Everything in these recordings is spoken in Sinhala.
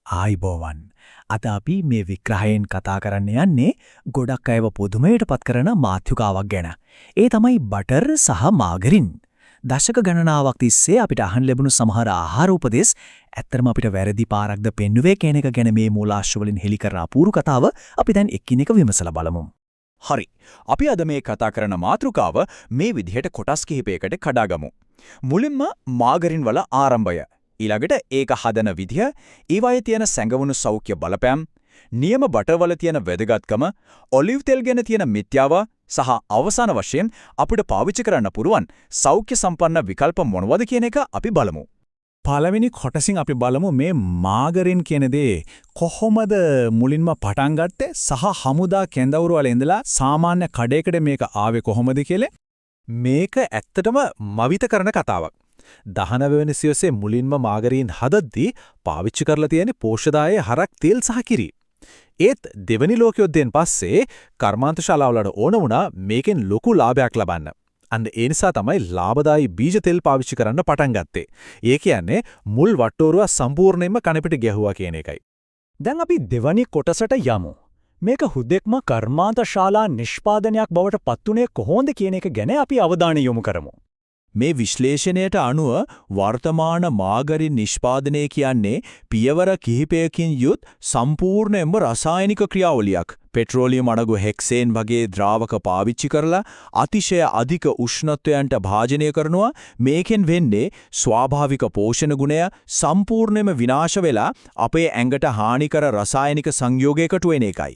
ආයිබෝවන්. අද අපි මේ විග්‍රහයෙන් කතා කරන්න යන්නේ ගොඩක් අයව පුදුමයට පත් කරන මාතෘකාවක් ගැන. ඒ තමයි බටර් සහ මාගරින්. දශක ගණනාවක් තිස්සේ අපිට අහන්න ලැබුණු සමහර ආහාර උපදෙස් ඇත්තටම අපිට වැරදි පාරක්ද පෙන්වුවේ කියන එක ගැන මේ මූලාශ්‍ර වලින් හෙළි කරන අපූර්ව කතාව අපි දැන් එකිනෙක විමසලා බලමු. හරි. අපි අද මේ කතා කරන මාතෘකාව මේ විදිහට කොටස් කිහිපයකට කඩාගමු. මුලින්ම මාගරින් වල ආරම්භය. ඊළඟට ඒක හදන විදිය, ඊවයේ තියෙන සැඟවුණු සෞඛ්‍ය බලපෑම්, නියම බටර් වල තියෙන වැදගත්කම, ඔලිව් තෙල් ගැන තියෙන මිත්‍යාව සහ අවසාන වශයෙන් අපිට පාවිච්චි කරන්න පුරුවන් සෞඛ්‍ය සම්පන්න විකල්ප මොනවද කියන එක අපි බලමු. පළවෙනි කොටසින් අපි බලමු මේ මාගරින් කියන දේ කොහොමද මුලින්ම පටන් ගත්තේ සහ හමුදා කැඳවුරු වල ඉඳලා සාමාන්‍ය කඩේකට මේක ආවේ කොහොමද කියලා. මේක ඇත්තටම මවිත කරන කතාවක්. 19 වෙනි සියවසේ මුලින්ම මාගරීන් හදද්දී පාවිච්චි කරලා තියෙන පෝෂදායී හරක් තෙල් සහ කිරි. ඒත් දෙවනි ලෝක යුද්ධයෙන් පස්සේ කර්මාන්ත ශාලාවලට ඕන වුණා මේකෙන් ලොකු ලාභයක් ලබන්න. අන්න ඒ නිසා තමයි ලාභදායී බීජ තෙල් පාවිච්චි කරන්න පටන් ගත්තේ. ඒ කියන්නේ මුල් වට්ටෝරුව සම්පූර්ණයෙන්ම කණපිට ගැහුවා කියන එකයි. දැන් අපි දෙවනි කොටසට යමු. මේක හුදෙක්ම කර්මාන්ත ශාලා නිෂ්පාදනයක් බවට පත්ුනේ කොහොමද කියන එක ගැන අපි අවධානය යොමු කරමු. මේ විශ්ලේෂණයට අනුව වර්තමාන මාගරින් නිෂ්පාදනය කියන්නේ පියවර කිහිපයකින් යුත් සම්පූර්ණයෙන්ම රසායනික ක්‍රියාවලියක්. පෙට්‍රෝලියම් අණු හෙක්සේන් වගේ ද්‍රාවක පාවිච්චි කරලා අතිශය අධික උෂ්ණත්වයන්ට භාජනය කරනවා. මේකෙන් වෙන්නේ ස්වාභාවික පෝෂණ ගුණය සම්පූර්ණයෙන්ම විනාශ වෙලා අපේ ඇඟට හානිකර රසායනික සංයෝගයකට වෙන එකයි.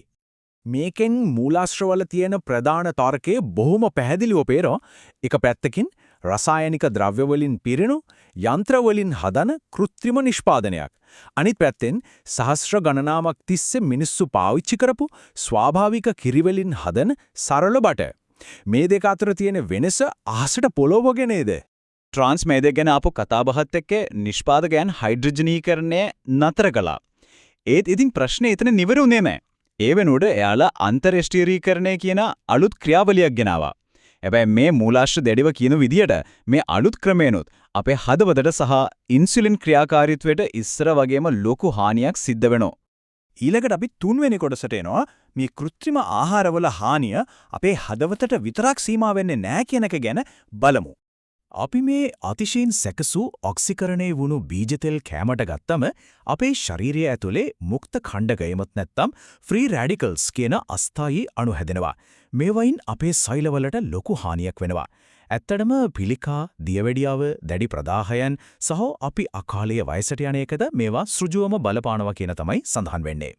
මේකෙන් මූලාශ්‍රවල තියෙන ප්‍රධාන තර්කය බොහොම පැහැදිලිව පේනවා. එක පැත්තකින් රසායනික ද්‍රව්‍ය වලින් පිරෙනු යන්ත්‍ර වලින් හදන කෘත්‍රිම නිෂ්පාදනයක්. අනිත් පැත්තෙන් සහස්‍ර ගණනාවක් තිස්සේ මිනිස්සු පාවිච්චි කරපු ස්වාභාවික කිරි වලින් හදන සරල බටර්. මේ දෙක අතර තියෙන වෙනස අහසට පොළොව වගේ නේද? ට්‍රාන්ස් මේ දෙක ගැන අපු කතාබහත් එක්ක නිෂ්පාදකයන් හයිඩ්‍රජනීකරණය නතර කළා. ඒත් ඉතින් ප්‍රශ්නේ එතන නිවරුනේ නැහැ. ඒ වෙනුවට එයාලා අන්තරේෂ්ඨීරීකරණය කියන අලුත් ක්‍රියාවලියක් ගෙනාවා. හැබැයි මේ මූලාශ්‍ර දෙඩිව කියන විදියට මේ අලුත් ක්‍රමයනොත් අපේ හදවතට සහ ඉන්සුලින් ක්‍රියාකාරීත්වයට ඉස්සර වගේම ලොකු හානියක් සිද්ධ වෙනවා. ඊළඟට අපි තුන්වෙනි කොටසට එනවා. මේ කෘත්‍රිම ආහාරවල හානිය අපේ හදවතට විතරක් සීමා වෙන්නේ නැහැ කියන එක ගැන බලමු. අපි මේ අතිශයින් සැකසූ ඔක්සිකරණය වුණු බීජ තෙල් කැමට ගත්තම අපේ ශරීරය ඇතුලේ මුක්ත ඛණ්ඩකයමත් නැත්තම් ෆ්‍රී රැඩිකල්ස් කියන අස්ථායී අණු හැදෙනවා. මේවයින් අපේ සෛලවලට ලොකු හානියක් වෙනවා. ඇත්තටම පිළිකා, දියවැඩියාව, දැඩි ප්‍රදාහයන් සහ අපි අකාලයේ වයසට යන එකද මේවා සෘජුවම බලපානවා කියන තමයි සඳහන් වෙන්නේ.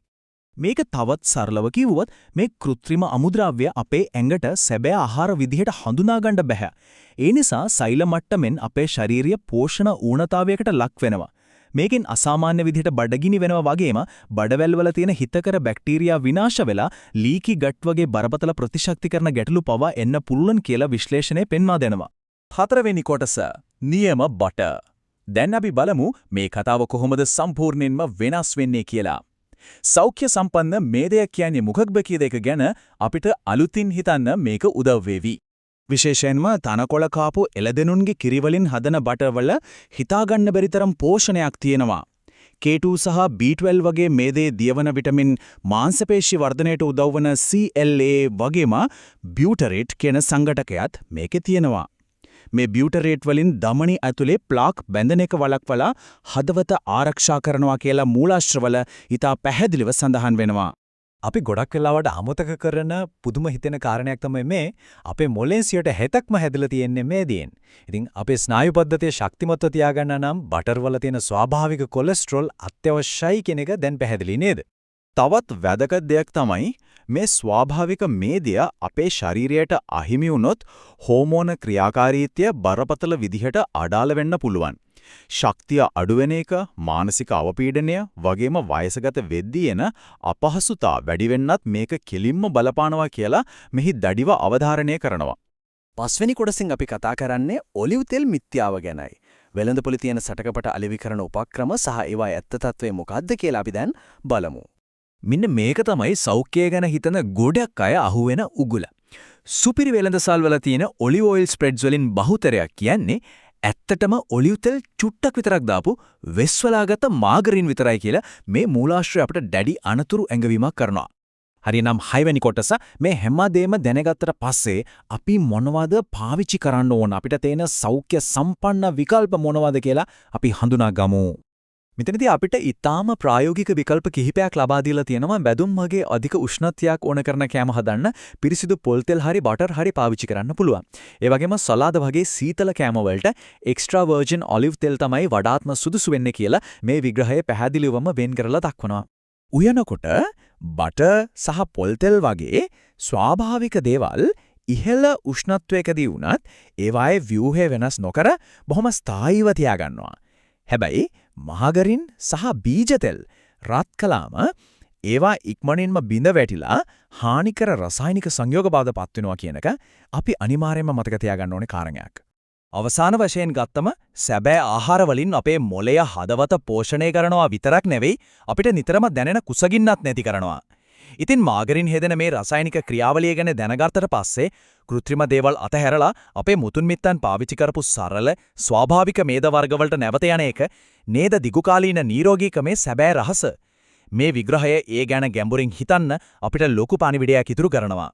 මේක තවත් සරලව කිව්වොත් මේ කෘත්‍රිම අමුද්‍රව්‍ය අපේ ඇඟට සැබෑ ආහාර විදිහට හඳුනා ගන්න බෑ. ඒ නිසා සෛල මට්ටමින් අපේ ශාරීරික පෝෂණ ඌනතාවයකට ලක් වෙනවා. මේකෙන් අසාමාන්‍ය විදිහට බඩගිනි වෙනවා වගේම බඩවැල් වල තියෙන හිතකර බැක්ටීරියා විනාශ වෙලා ලීකි ගට් වගේ බරපතල ප්‍රතිශක්තිකරණ ගැටලු පවා එන්න පුළුවන් කියලා විශ්ලේෂණය පෙන්වා දෙනවා. හතරවෙනි කොටස නියම බටර්. දැන් අපි බලමු මේ කතාව කොහොමද සම්පූර්ණයෙන්ම වෙනස් වෙන්නේ කියලා. සෞඛ්‍ය සම්පන්න මේදයක් කියන්නේ මොකක්ද කියන එක ගැන අපිට අලුතින් හිතන්න මේක උදව් වේවි. විශේෂයෙන්ම තනකොළ කාපු එළදෙනුන්ගේ කිරි වලින් හදන බටර් වල හිතා ගන්න බැරි තරම් පෝෂණයක් තියෙනවා. K2 සහ B12 වගේ මේදේ දියවන විටමින් මාංශපේශි වර්ධනයට උදව් වන CLA වගේම බියුටරේට් කියන සංඝටකයක් මේකේ තියෙනවා. මේ බියුටරේට් වලින් ධමනි ඇතුලේ ප්ලාක් බැඳෙන එක වළක්වලා හදවත ආරක්ෂා කරනවා කියලා මූලාශ්‍රවල ඉතා පැහැදිලිව සඳහන් වෙනවා. අපි ගොඩක් වෙලාවට අමතක කරන පුදුම හිතෙන කාරණයක් තමයි මේ අපේ මොලෙන් 70%ක්ම හැදලා තියෙන්නේ මේදීන්. ඉතින් අපේ ස්නායු පද්ධතිය ශක්තිමත්ව තියාගන්න නම් බටර් වල තියෙන ස්වාභාවික කොලෙස්ටරෝල් අත්‍යවශ්‍යයි කියන එක දැන් පැහැදිලි නේද? තවත් වැදගත් දෙයක් තමයි මේ ස්වාභාවික මේදය අපේ ශරීරයට අහිමි වුණොත් හෝමෝන ක්‍රියාකාරීත්වය බරපතල විදිහට අඩාල වෙන්න පුළුවන්. ශක්තිය අඩු වෙන එක, මානසික අවපීඩනය වගේම වයසගත වෙද්දී එන අපහසුතා වැඩි වෙන්නත් මේක කෙලින්ම බලපානවා කියලා මෙහි දැඩිව අවධාරණය කරනවා. පස්වෙනි කොටසින් අපි කතා කරන්නේ ඔලිව් තෙල් මිත්‍යාව ගැනයි. වෙළඳපොලේ තියෙන සටකපට අලෙවිකරන උපක්‍රම සහ ඒවා ඇත්ත තත්ත්වය මොකක්ද කියලා අපි දැන් බලමු. මෙන්න මේක තමයි සෞඛ්‍යය ගැන හිතන ගොඩක් අය අහුවෙන උගුල. සුපිරි වෙළඳසල් වල තියෙන ඔලිව් ඔයිල් ස්ප්‍රෙඩ්ස් වලින් බහුතරයක් කියන්නේ ඇත්තටම ඔලිව් තෙල් චුට්ටක් විතරක් දාපු වෙස්වලාගත මාගරින් විතරයි කියලා මේ මූලාශ්‍රය අපිට දැඩි අනතුරු ඇඟවීමක් කරනවා. හරිනම් 6 වෙනි කොටස මේ හැමදේම දැනගත්තට පස්සේ අපි මොනවද පාවිච්චි කරන්න ඕන අපිට තේන සෞඛ්‍ය සම්පන්න විකල්ප මොනවද කියලා අපි හඳුනා ගමු. මෙතනදී අපිට ඊටාම ප්‍රායෝගික විකල්ප කිහිපයක් ලබා දීලා තියෙනවා බැදුම් වගේ අධික උෂ්ණත්වයක් ඕන කරන කෑම හදන්න පිරිසිදු පොල් තෙල් හරි බටර් හරි පාවිච්චි කරන්න පුළුවන්. ඒ වගේම සලාද වගේ සීතල කෑම වලට එක්ස්ට්‍රා වර්ජින් ඔලිව් තෙල් තමයි වඩාත්ම සුදුසු වෙන්නේ කියලා මේ විග්‍රහය පැහැදිලිවම වෙන් කරලා දක්වනවා. උයනකොට බටර් සහ පොල් තෙල් වගේ ස්වාභාවික දේවල් ඉහළ උෂ්ණත්වයකදී වුණත් ඒවායේ ව්‍යුහය වෙනස් නොකර බොහොම ස්ථායීව තියාගන්නවා. හැබැයි මාගරින් සහ බීජ තෙල් රත් කළාම ඒවා ඉක්මනින්ම බිඳ වැටිලා හානිකර රසායනික සංයෝග බවට පත් වෙනවා කියන එක අපි අනිවාර්යයෙන්ම මතක තියාගන්න ඕනේ කාරණයක්. අවසාන වශයෙන් ගත්තම සැබෑ ආහාර වලින් අපේ මොළය හදවත පෝෂණය කරනවා විතරක් නෙවෙයි අපිට නිතරම දැනෙන කුසගින්නත් නැති කරනවා. ඉතින් මාගරින් හේදෙන මේ රසායනික ක්‍රියාවලිය ගැන දැනගත්තට පස්සේ කෘත්‍රිම දේවල් අතහැරලා අපේ මුතුන් මිත්තන් පාවිච්චි කරපු සරල ස්වාභාවික මේද වර්ග වලට නැවත යන එක නේද දිගුකාලීන නිරෝගීකමේ සැබෑ රහස. මේ විග්‍රහය ඒ ගැන ගැඹුරින් හිතන්න අපිට ලොකු පණිවිඩයක් ඉතුරු කරනවා.